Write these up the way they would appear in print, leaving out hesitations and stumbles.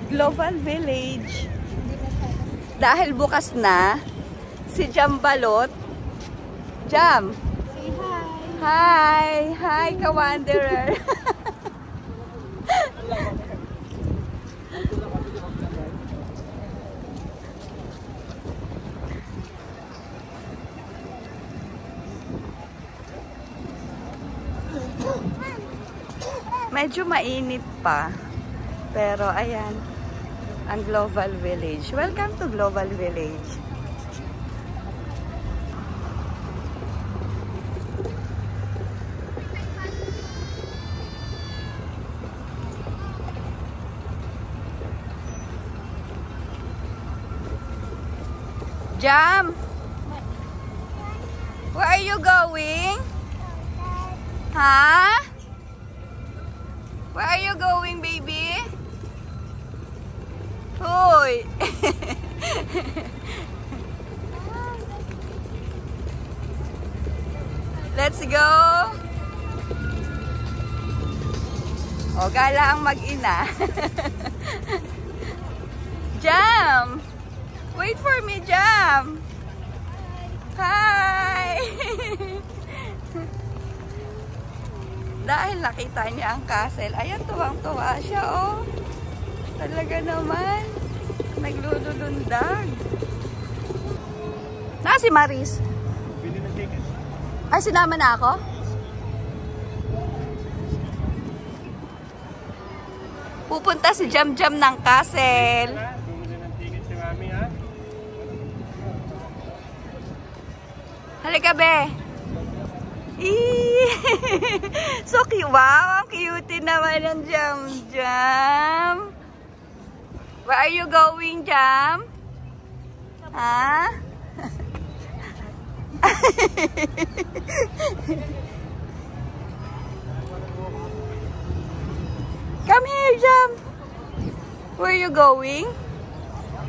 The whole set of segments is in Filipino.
Global Village. Dahil bukas na, si Jam Balot. Jam! Say hi! Hi! Hi, ka-wanderer! Medyo mainit pa. Pero ayan, ang Global Village. Welcome to Global Village. Jam! Where are you going? Huh? Where are you going, baby? Hoy! Let's go! O, gala ang mag-ina. Jam! Wait for me, Jam! Hi! Dahil nakita niya ang castle, ayan, tuwang-tuwa siya, oh. Talaga naman. Naglulundag. Si Maris. Bili ng ticket. Ay, sinama na ako? Pupunta si Jam Jam ng castle. Bumili ng ticket si Mami, ha? Halika, be. So cute. Wow, ang cute naman ng Jam Jam. Where are you going, Jam? Ha? Come here, Jam. Where are you going?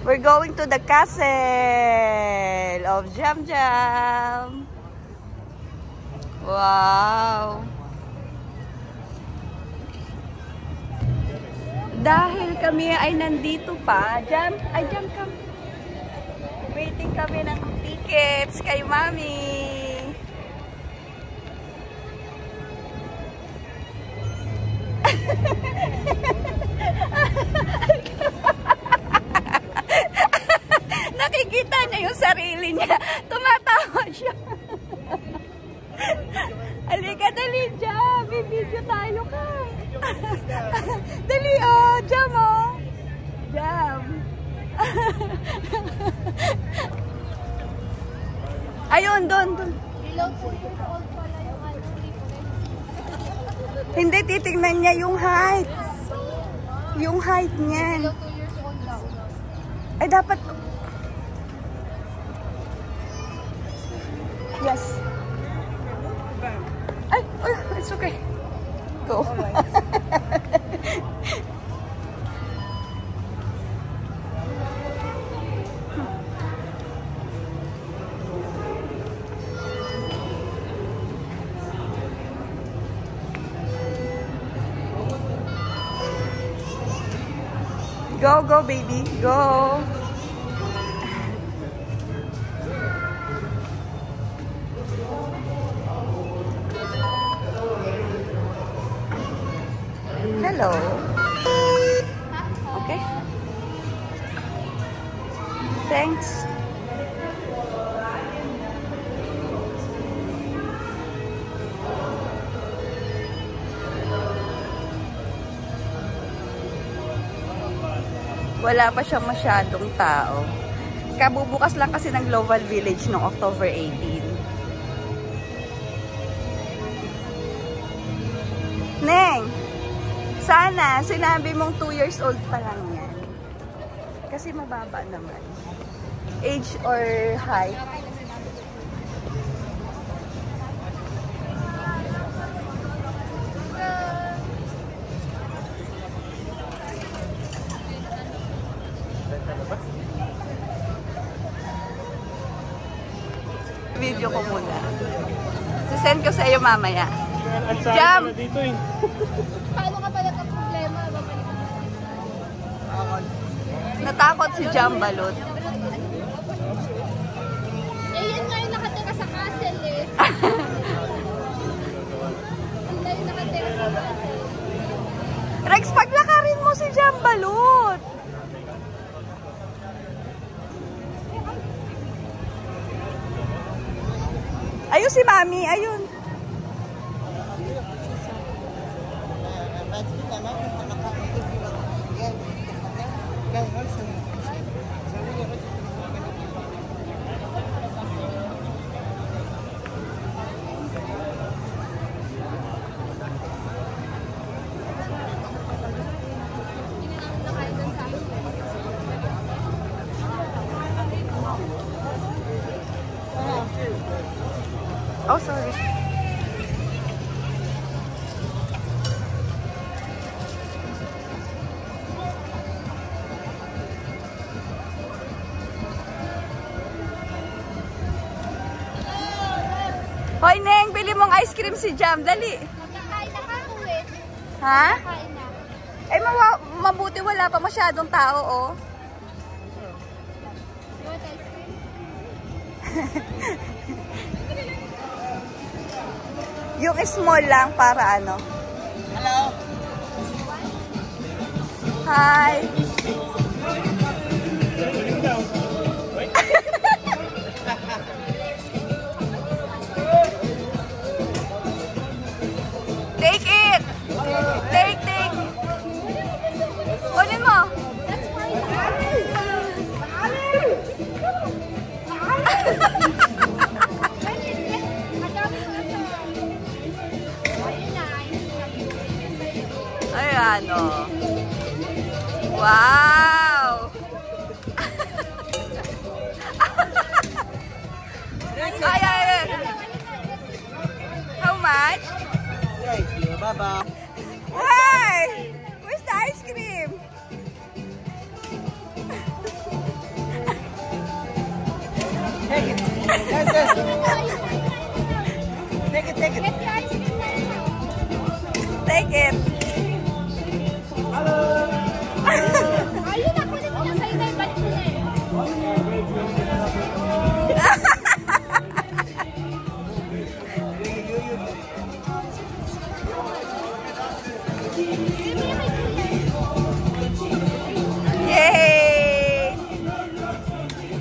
We're going to the castle of Jam Jam. Wow! Dahil kami ay nandito pa, Jam, come. Waiting kami ng tickets kay Mami. Nakikita niya yung sarili niya. Tumatawa siya. Halika, dali, Jam. May video tayo ka. Dali, oh. Jam, oh. Jam. Ayun, doon. Hello po, yung old pala yung Hindi, titignan niya yung height. Yung height niyan. Hello, 2 years old daw. Ay, dapat... Yes. Ay, it's okay. Go. Go, baby. Go. Hello. Okay. Thanks. Wala pa siyang masyadong tao. Kabubukas lang kasi ng Global Village noong October 18. Neng! Sana, sinabi mong 2 years old pa lang yan. Kasi mababa naman. Age or height? Video ko muna. Send ko sa iyo mamaya. Jam! Paano ka pala ka problema? Natakot si Jambalot. Eh, yun nga yung nakatira sa castle eh. Yun nga yung nakatira sa castle. Rex, paglakarin mo si Jambalot. Ayun si Mami, ayun. Oh, sorry. Hoy, Neng, bili mong ice cream si Jam. Dali. Magkakain na ka uwi. Ha? Magkakain na. Eh, mabuti wala pa masyadong tao, oh. You want ice cream? Yung small lang para ano. Hello. Hi. Take it. Take. Kunin mo. That's fine. Madami ko na siya. Ayun na. Ayan, oh. Wow. Ay. How much? Thank you. Bye-bye. Why? Where's the ice cream? Take it. Yes, yes. Take it. Get the ice cream na yun. Take it. Ayun na, kunin mo na sa'yo na yung batch na eh. Yay!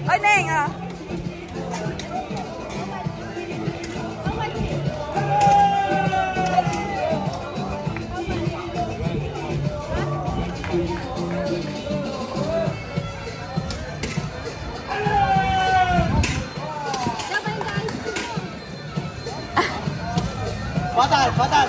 Oy, Neng, oh. Padal.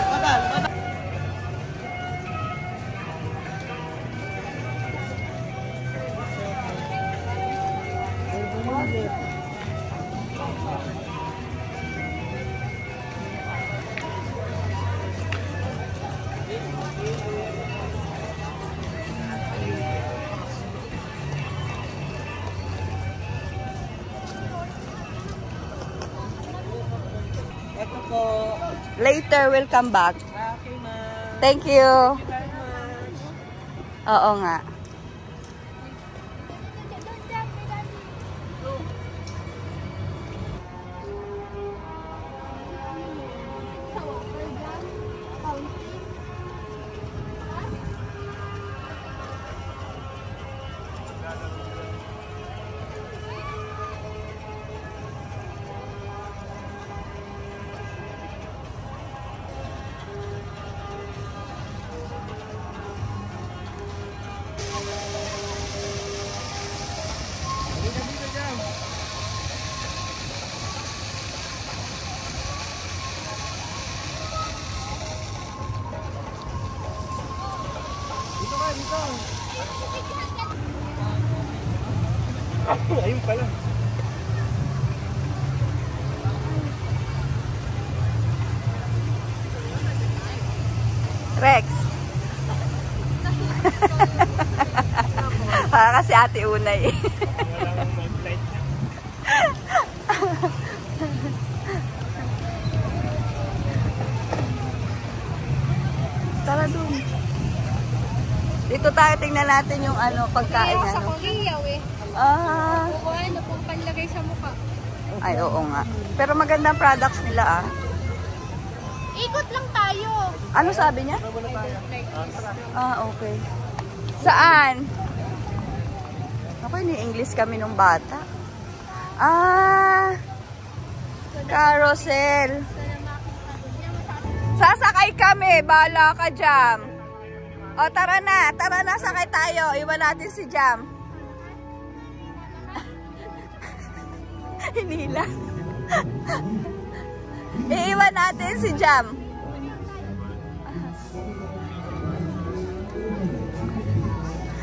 Ito po. Later, we'll come back. Okay, ma'am. Thank you. Very much. Oo nga. Ayun pala. Rex. Kasi Ate Unay. Wala akong mag-flight. Tara dun. Dito tayo, tingnan natin yung ano, pagkain. Kaya sa Ano. Korea eh. Ah. O ano pong panlagay sa mukha. Ay, oo nga. Pero magandang products nila ah. Ikot lang tayo. Ano sabi niya? Like this. Ah, okay. Saan? Ako, ni-English kami nung bata. Ah, carousel. Sasakay kami. Bahala ka, Jam. O, tara na. Tara na, sakay tayo. Iwan natin si Jam. Hinila. Iiwan natin si Jam.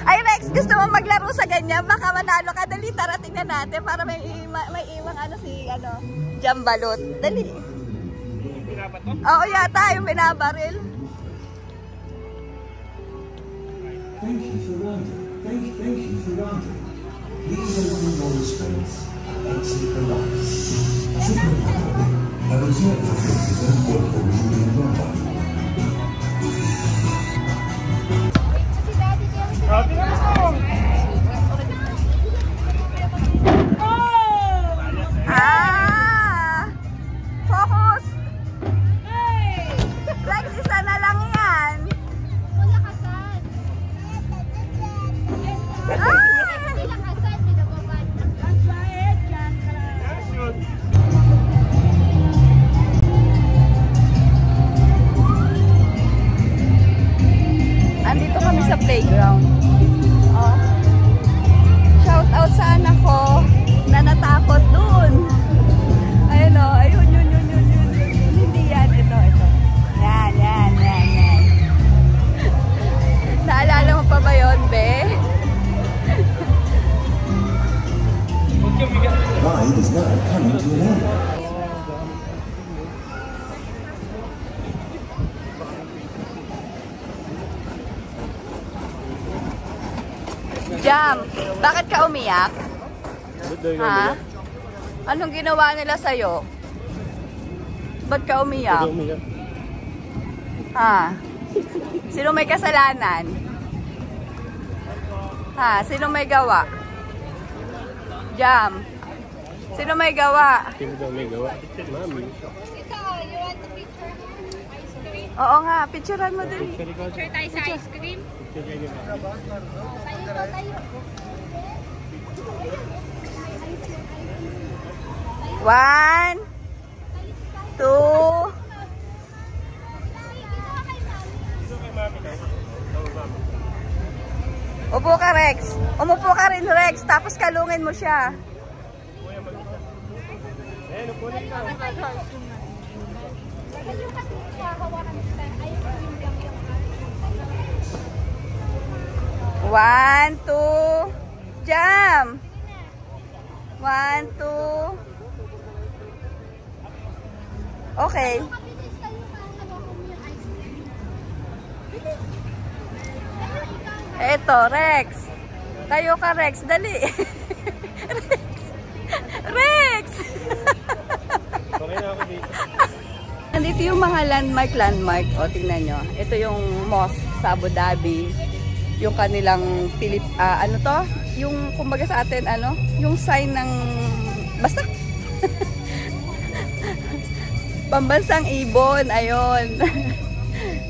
Ay, Rex, gusto mo maglaro sa ganyan? Baka manalo ka. Dali, tara, tingnan natin para may iwang ano si, ano, Jam balot. Dali. Oo, yata, yung binabaril. Thank you for wandering. Thank you for wandering. These are the roller space. Exit the lights. Shouldn't have observed the faces and work for you in London. Grabe na ako! Ah! Focus! Rex, isa na lang yan. Wala kasan. Ah! Wala kasan. Pinababad. Yes, yun. Andito kami sa playground. Oh. Shout out sa anak ko na natakot dun. Ayun o, ayun, yun. Hindi yan, ito. Yan. Naalala mo pa ba yun, be? Ride is now coming to an end. Jam, bakit ka umiyak? Ha? Anong ginawa nila sa'yo? Ba't ka umiyak? Ha? Sino may kasalanan? Ha? Sino may gawa? Jam. Sino may gawa? Sino daw may gawa? Mami. Ito, you want to picture ice cream? Oo nga, picturean mo din. Picture tayo sa ice cream? Tayo. 1, 2. Upo ka, Rex. Umupo ka rin, Rex. Tapos kalungin mo siya. One, two, jump. 1, 2. Okay. Eto, Rex. Tayo ka, Rex. Dali. Rex! Okay na ako dito. Nandito yung mga landmark. O, tingnan nyo. Ito yung mosque sa Abu Dhabi. Yung kanilang ano to? Yung, kumbaga sa atin, ano? Yung sign ng, basta. Pambansang ibon. Ayun.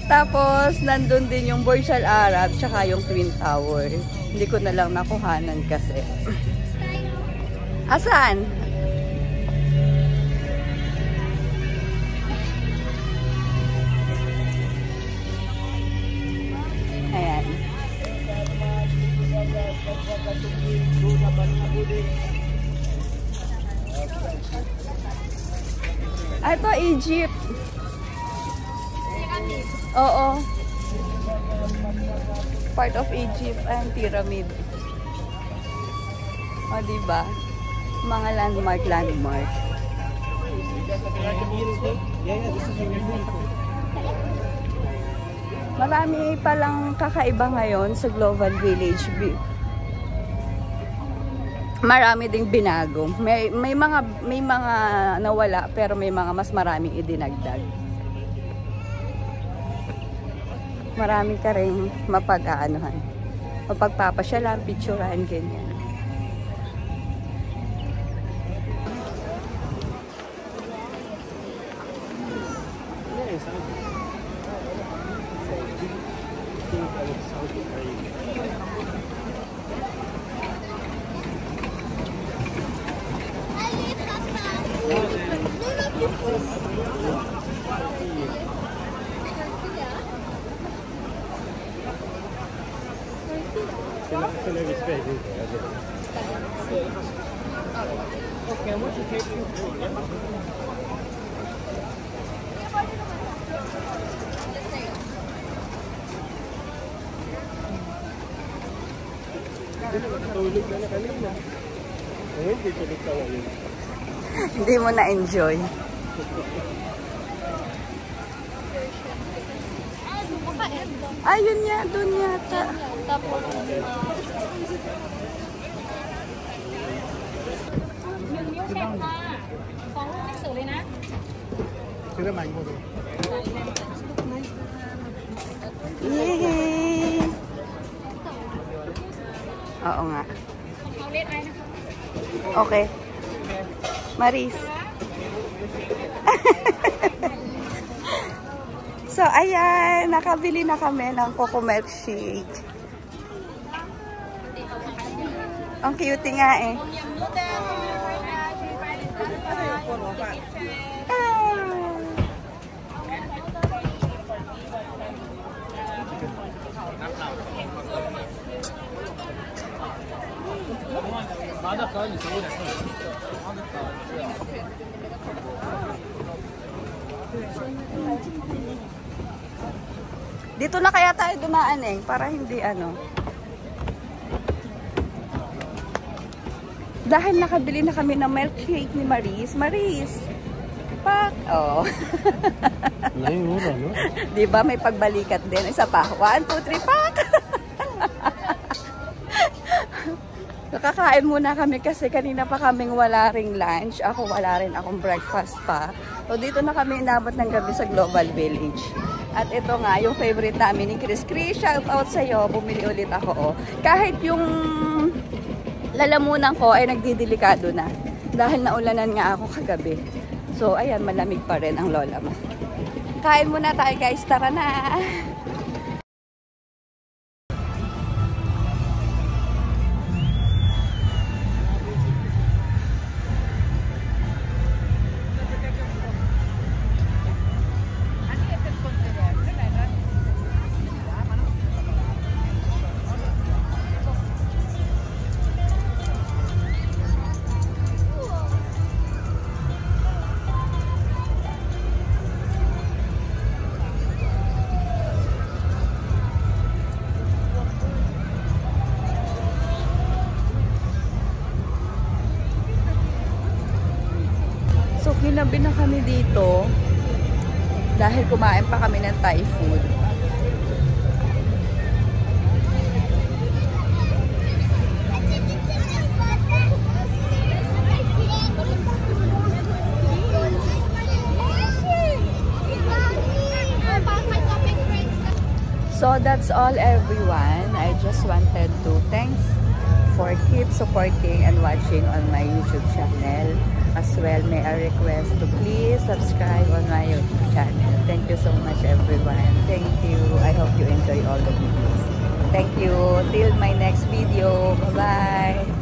Tapos, nandun din yung Burj Al Arab, tsaka yung Twin Tower. Hindi ko na lang nakuhanan kasi. Asan? Ayan. Ito, Egypt. Oo. Part of Egypt and pyramid. O, diba? Mga landmark. Marami palang kakaiba ngayon sa Global Village. Marami ding binago. May mga nawala pero may mga mas maraming idinagdag. marami ka rin mapag-aanuhan. Mapagpapasyalan, picturean, ganyan. Sila respect. Okay, what you take you? Natulog na kanina. Ngayon, tutulog ka ngayon. Hindi mo na-enjoy. Ayun niya, doon yata. Yay! Oo nga. Okay. Maris. So, ayan. Nakabili na kami ng Coco Milk Shake. Ang cute nga eh. Dito na kaya tayo dumaan eh, para hindi ano. Dahil nakabili na kami ng milkshake ni Maris. Maris! Pak! Oh. Mura, no? Diba may pagbalikat din. Isa pa. 1, 2, 3, pak! Nakakain muna kami kasi kanina pa kaming wala ring lunch. Ako wala rin akong breakfast pa. So dito na kami inabot ng gabi sa Global Village. At ito nga, yung favorite namin ni Chris. Chris, shout out sa'yo. Bumili ulit ako. Oh. Kahit yung lalamunan ko ay nagdidelikado na. Dahil naulanan nga ako kagabi. So, ayan, malamig pa rin ang lola mo. Kain muna tayo guys. Tara na! So, ginabi na kami dito dahil kumain pa kami ng Thai food. So, that's all everyone. I just wanted to thanks for keep supporting and watching on my YouTube channel. As well, may I request to please subscribe on my YouTube channel. Thank you so much everyone. Thank you. I hope you enjoy all the videos. Thank you. Till my next video. Bye-bye.